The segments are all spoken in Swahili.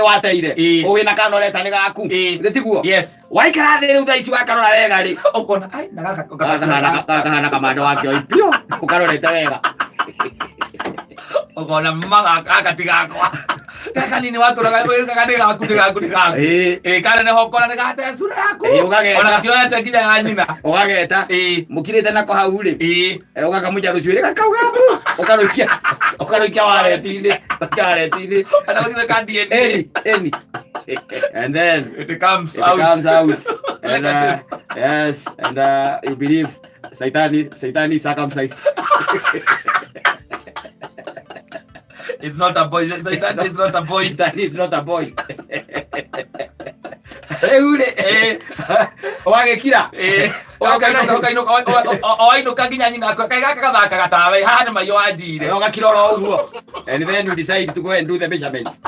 wateire wina kanoreta ni gaku nditiguo waikara thiri utha ici wakarora wega ri ukona ai nakahana kamando wakio ipio ukarorete wega ukona mama akatigakwa kanini watu gaku kana ne hokora ne gata sura yaku ona kioya kinya ya nyina ugageta mukirite nako hau ri ugakamuja rucwire kakaugabu ukaroikia wareti-ini ana gutire kandi eni and then it comes out and yes and you believe Satan is circumcised. It's not a boy. Satan is not a boy. Satan is not a boy. Wagekira oainuka nginya nyina kai gaka gathaka gatawe hana mayo anjire ogakirora uguo and then you decide to go and do the measurements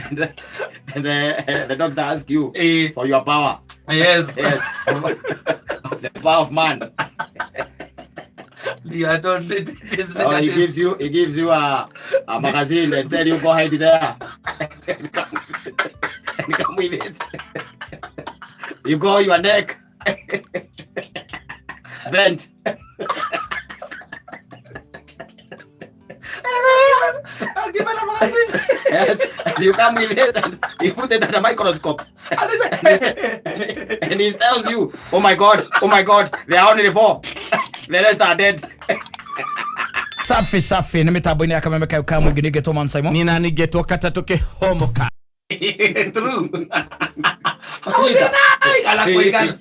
and the doctor asks you for your power. Yes. The power of man. Yeah, don't this he gives you a magazine and tell you go hide there and come with it. You go your neck bent. I'll give it a magazine. Yes, you come with it and you put it under a microscope and he tells you, oh my god, there are only 4. The rest are dead. Safi ni mitambo-ini ya Kameme ka mwingine geto man Simon nina ni geto kata toke homoka true ala kuiga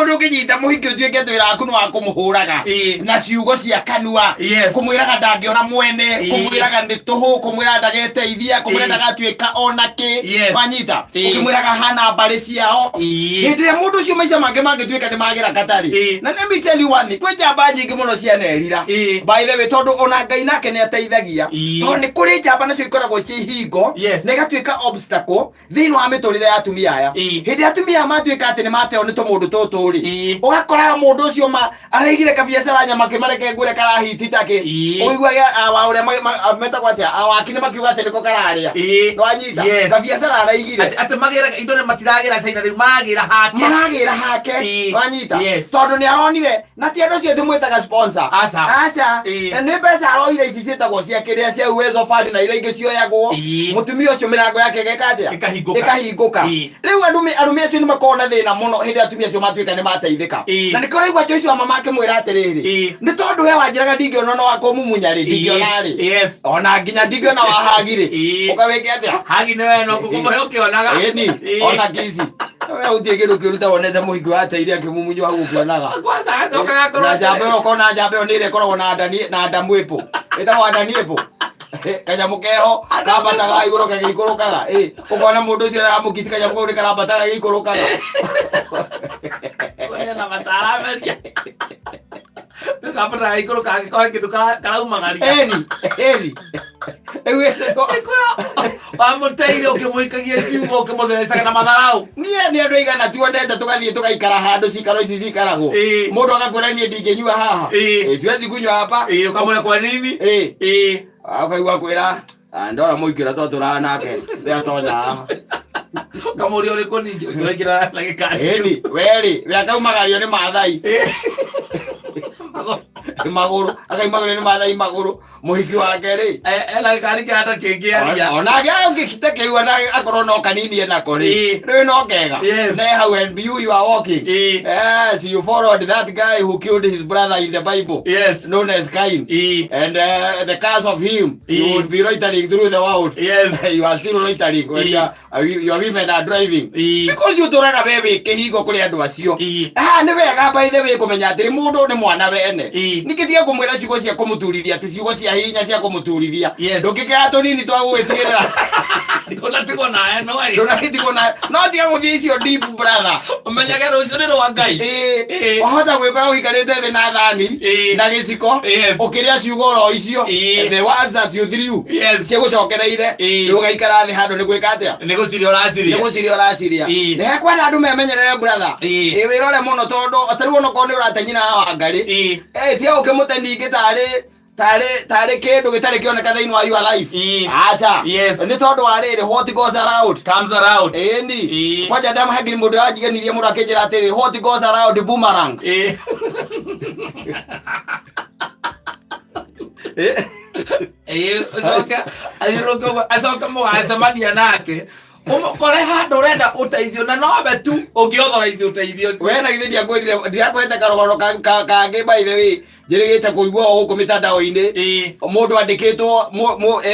ngo kinyita muhiki utuike twira aku no akumuhuraga na ciugo cia kanua kumwiraga ndangiona mwene kumwiraga ndituhu kumwira ndageteithia kumwira ndagatuika onake wanyita ukimwiraga hana mbari ciao hindire mundu cio maica mange mangituika ni magira katari na let me tell you one kwe njamba nyingi muno cia nerira by the way tondu ona Ngai nake ni ateithagia tondu ni kuri njamba nacio ikoragwo ci hingo na igatuika obstacle thini wa miturire ya atumia aya hindi atumia matuika ati ni mateo ni tumundu tutu ri ugakora mundu ucio araigire kabiacara nyama kimareke ngure karahiti take uiguaga awa uria metagwo atia awakini makiuga ati niko kararia nwanyita kabiacara araigire ati magira indo ne matiragira caina riu maragira hake nwanyita tondu ni aronire na ti andu cio thimwitaga sponsor acha ni mbeca aroire ici cietagwo cia kiria cia uwezo fund na iria ingi cioyagwo mutumia ucio mirango yake gekatia ikahinguka riu arume acio ni makona thina muno hindi atumia acio matuika ni mateithika na ni kora igwa Joshua wa mama ake mwira atiriri ni tondu we wanjiraga ndingiona no akomumunya ri ndingiona ri ona nginya ndingiona wahagire ukaweke atia hagi ni we no kukumure ukionaga ona gizi we utigiru kiruta wonete muhingi wa ateire akimumunywa hau ukionaga kwanza ukaga korwo na jambe ukona jambe onire korwo na ndamwepo itawa ndaniepo kanyamu keho kabataga iguru kagikurukaga ukona mundu ucio aramukisi kanyamu uri karabataga gikurukaga na matara meria kapata iguru kagikoa kindu karaumagari eni ewe amuteire ukimuikagia ciugo ukimutherecaga na matharau ni andu igana tuondete tugathie tugaikara handu cikaro ici cikaragwo mundu agakwira nie ndinginyua haha siwezi kunywa hapa ukamwona kwa nini akaigua kwira ndora muikira twaturana nake ria tonya kamuri uri kuningi ukigira like kani weri ria kaumagario ni mathai maguru akaimaguru ni mathai maguru muhiki wake ri ela kari kata kingiaria ona gya ngikite kiwa na akorwo no kanini enako ri no kega say how and you are walking yes you followed that guy who killed his brother in the Bible known as Cain and the curse of him you would be loitering through the world you are still loitering when your women are driving because you toraga bebe kihingo kuri andu acio ni wega by the way kumenya atiri mundu ni mwana bene nikitia kumwira ciugo cia kumuturithia ati ciugo cia hinya cia kumuturithia ndukikira tunini twagwitirira ndonatigo nae no no tiga muthie icio deep brother umenyage rucio ni rwa Ngai wahota gwikora wikarite thi na thani na giciko ukiria ciugo ro icio the words that you threw cia gucokereire ugaikara thi handu ni gwika atia ni guciria uraciria ne kwenda andu memenyerere brother wirore muno tondu atari wono ko ni uratenyina wa Ngari tia ukimute ningi tari tare kindu gitari kioneka thiini wa your life. Acha. Yes. Ni tondu wa riri what goes around comes around. Endi. Kwaja damu hagiri mundu ajiganirie mundu akinjira atiri what goes around boomerangs. Asoka mũgacemania nake kore handu urenda uteithio na nobe tu ungiothoraithia uteithio we na githia ngwirire ndiakwete karogoro kangi by the way njirigite kuigua huko mitandao-ini mundu andikitwo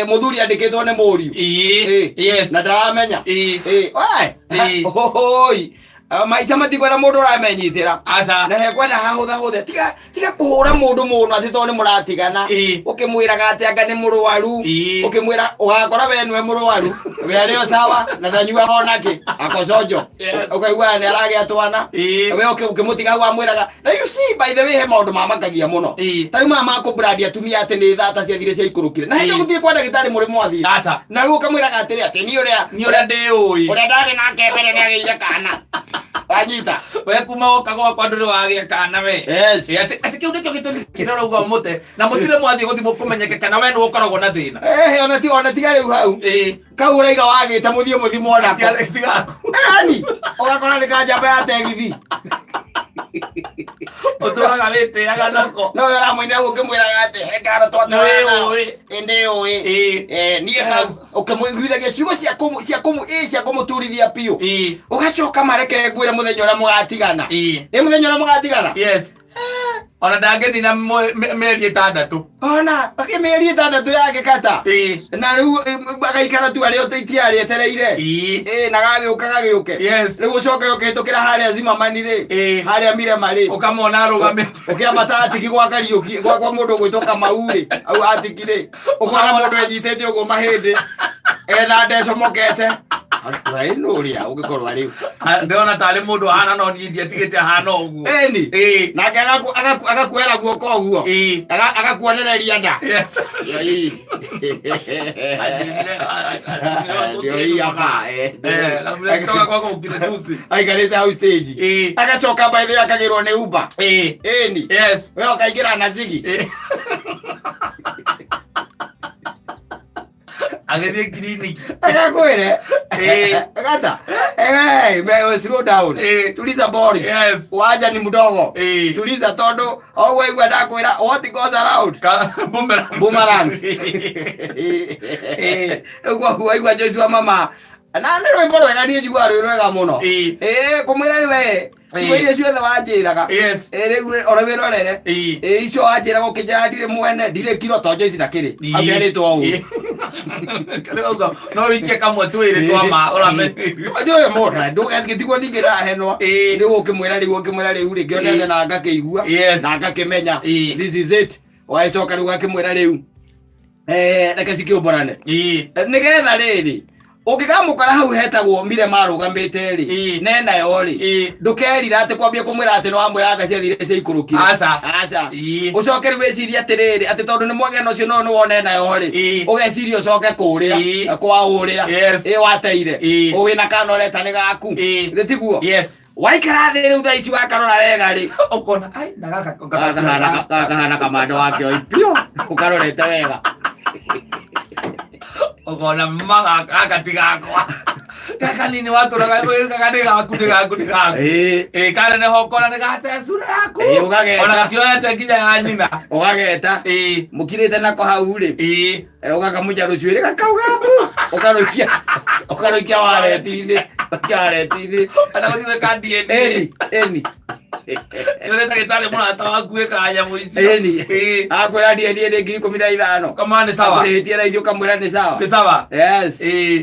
muthuri andikitwo ni muriu yes na ndaramenya oi maita matikwenda mundu uramenyitira na hekwenda hahutha tiga kuhura mundu muno ati to ni muratigana ukimwiraga ati anga ni murwaru ukimwira ugakora we nwe murwaru we ario sawa na ndanyua onake akocojo ukaigua ni aragia twana we ukimutiga wa mwiraga na you see by the way he maundu mamakagia muno tari mama akubradia tumia ati ni thata cia thire cia ikurukire na hindi gutie kwa ndagitari muri mwathi na we ukamwiraga atiri ati ni uria ndi ui uria ndari nake mbere ni ageire kana wanyita we kuma ukagwa kwa nduri wagia kana we ati kiu nikio gitumi kirora ugo mute na mutire mwathi guthi mukumenyeke kana we no ukoragwo na thina ona tiga riu hau kau uraiga wagite muthio muthimo na tigaku ani ugakora ni kanjamba ya tegithi uturaga wite aga nako no yora mwine ukimwiraga ati hengaro twatwa ende oi nie kas ukimwiguithagia ciugo cia kumuturithia piu ugacoka mareke ngwire muthenya uria mugatigana ni muthenya uria mugatigana yes ona ndangeni na meri 6 ona meri 6 yake kata na riu agaikara tu ari oteitia ari etereire na gagiuke yes riu ucoke ukitukira haria Zimmerman ri haria Mirema ri ukamona arugamite ukiambata atiki gwa Kariuki gwa mundu gwitoka Mauri au atikire ukona mundu enyitete ugo mahindi na ndecomokete Ria ugikorwa riu ndiona tari mundu hana no ndie tigite hana uguo na agakuera guoko uguo agakuonereria nda yes ndio hapa toka kwako ukire tusi aikarite au stage agacoka by the akagirwo ni Uber ni yes we ukaingira na Ziggy agethie clinic agakwire gata me slow down tuliza body yes waja ni mdogo tuliza todo au wewe ndakwira what goes around boomerang kwa wewe Joshua mama na ndero mboro wega ni jigwa rwega muno kumwira ni we siwire ciothe wanjiraga riu oravira rere icio wanjiraga ukinjandire mwene ndire kiro tonjo ici na kiri abiaritwo u no wikie kamwe twiri twama urame ndio mora ndugetigwo ningira henwa riu ukimwira riu ringi onethe na ngakigua na ngakimenya this is it waicoka riu ngakimwira riu reke cikiumborane nigetha riri ukikamukara hau hetagwo Mirema arugamite ri nenda yo ri ndukerira ati kwambia kumwira ati no amwiraga cia thire cia ikurukire aca ucokeri weciria atiriri ati tondu ni mwageno ucio no wone nayo ri ugeciria ucoke kuria kwa uria wateire wina kana ureta ni gaku gitiguo waikara thi riu thaa ici wakarora wega ri ukona ai na gaka kamando wake oipio ukarorete wega ogona mama agatigakwa kaka nini watu gaku kana ne hokora ne gate sura yaku ona gatioete nginya ya nyina ugageta mukirite nako hau ri ugakamuja rucwire gakaugabu ukaroikia waretini ana guthize kandi eni ere ndagitari murata waku ekanya muici akwira die 15,000 kama ni sawa kurihitie na ithio kamwira ni sawa yes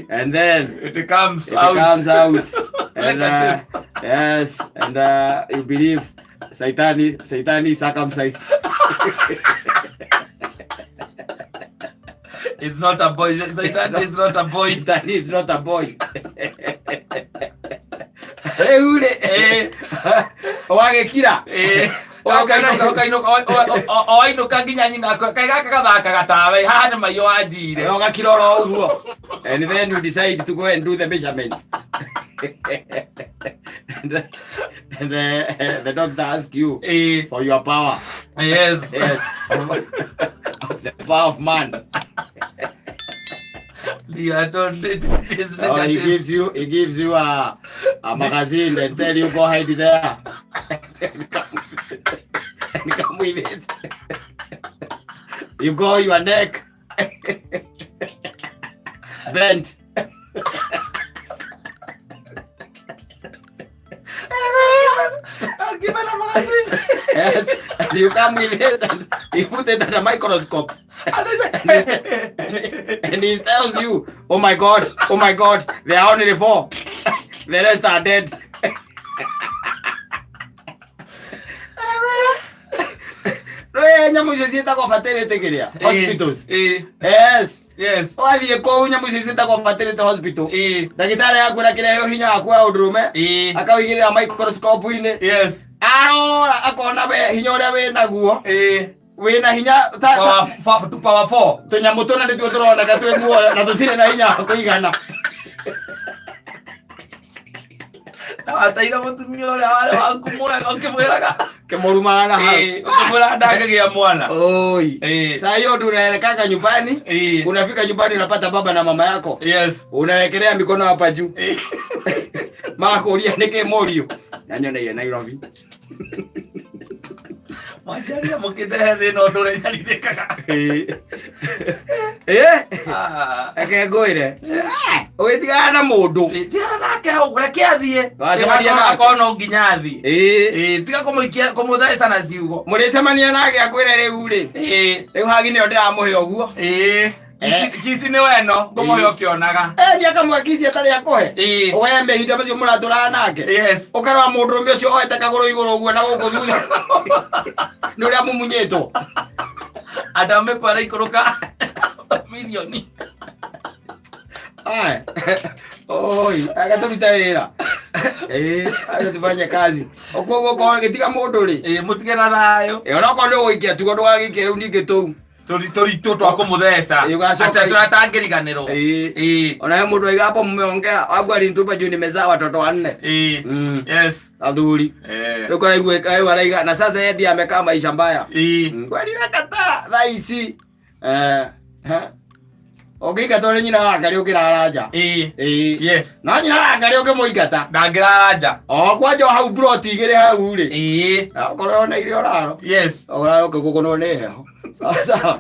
and then it comes out and yes and you believe Saitani circumcised is not a boy. Satan is not a boy. Satan is not a boy. Ule wagekira oainuka nginya nyina kaigaka gathaka gatawe haha nĩ maiyũ wanjire ogakirora ũguo and then you decide to go and do the measurements and the doctor ask you for your power yes The power of man. Yeah, don't this He gives you a magazine and tell you go hide there. And come with it. You go your neck bent. Give me a magazine. Yes, and you come with it and you put it at a microscope. And he tells you, oh my God, there are only 4. The rest are dead. Nyamu icio kwa fertility kiria hospitals. Yes. Yes. Wathiĩ kũu nyamũ icio ciĩtagwo fertility hospital. Ndagĩtarĩ akwĩra kĩrĩa hinya waku wa ũndũrũme akawĩigĩrĩra microscope-inĩ. Yes. Arora akona we hinya ũrĩa wĩnaguo. Wĩna hinya power 4. Tũnyamũ tũna nĩtuo tũroneka twĩ muoyo na tũtirĩ na hinya wa kũigana. Ataira mũtumia ũrĩa warĩ wa kumũraga ũkĩmwĩraga kĩmũrumaga na hau. Ũkĩmwĩra ndangĩgĩa mwana. Oi. Saa hiyo tunaelekanga nyumbani. Unafika nyumbani unapata baba na mama yako. Yes. Unawekelea mikono hapa juu. Makuulia niki morio. Nanyona ile Nairobi. Majaria mũkĩndehe thĩna ũndũ ũrĩa nyarithĩkaga. Akegũire. Ũgĩtigana na mũndũ. Tigana nake hau reke athiĩ. Wacemania nake. Akorwo nginya athiĩ. Tiga kũmũthaica na ciugo. Mũrĩcemania nake akwĩre rĩu rĩ. Rĩu hagi nĩyo ndĩramũhe ũguo. Kisi nĩ weno ngũmũhe ũkĩonaga. Ndiakamũhe kisi atarĩ akũhe. Ũwe mehinda macio mũratũraga nake. Yes. Ũkarora mũndũrũme ũcio oete kagũrũ igũrũ ũguo na gũkũ thutha. Nĩ ũrĩa mumunyĩtwo. Andũ amepara ikũrũka milioni. Oi, agatũruta wĩra. Agatũfanya kazi. Ũguo ũguo gĩtiga mũndũ rĩ. Mũtige na thayũ. Ona korwo ndũgũikia tugo ndũgagĩkie rĩu ningĩ tũu. Tũritũ twa kũmũtheca. Atangĩriganĩrwo. Ona he mũndũ aiga hapo mmeongea wangu alinitupa juu nimezaa watoto 4. Yes. Athuri. Yuko araiga na sasa yeye ndiye amekaa maisha mbaya. Kweli nakataa thaa ici. Ũngĩingata ũrĩ nyina wake rĩ ũkĩraranja. Yes. No nyina wake rĩ ũkĩmũingata. Ndangĩraranja. Kwanja hau plot igĩrĩ hau rĩ. Okorwo na irio ũraro. Yes. Ũraro ũkĩgũkũnwo nĩ heho. Sawa.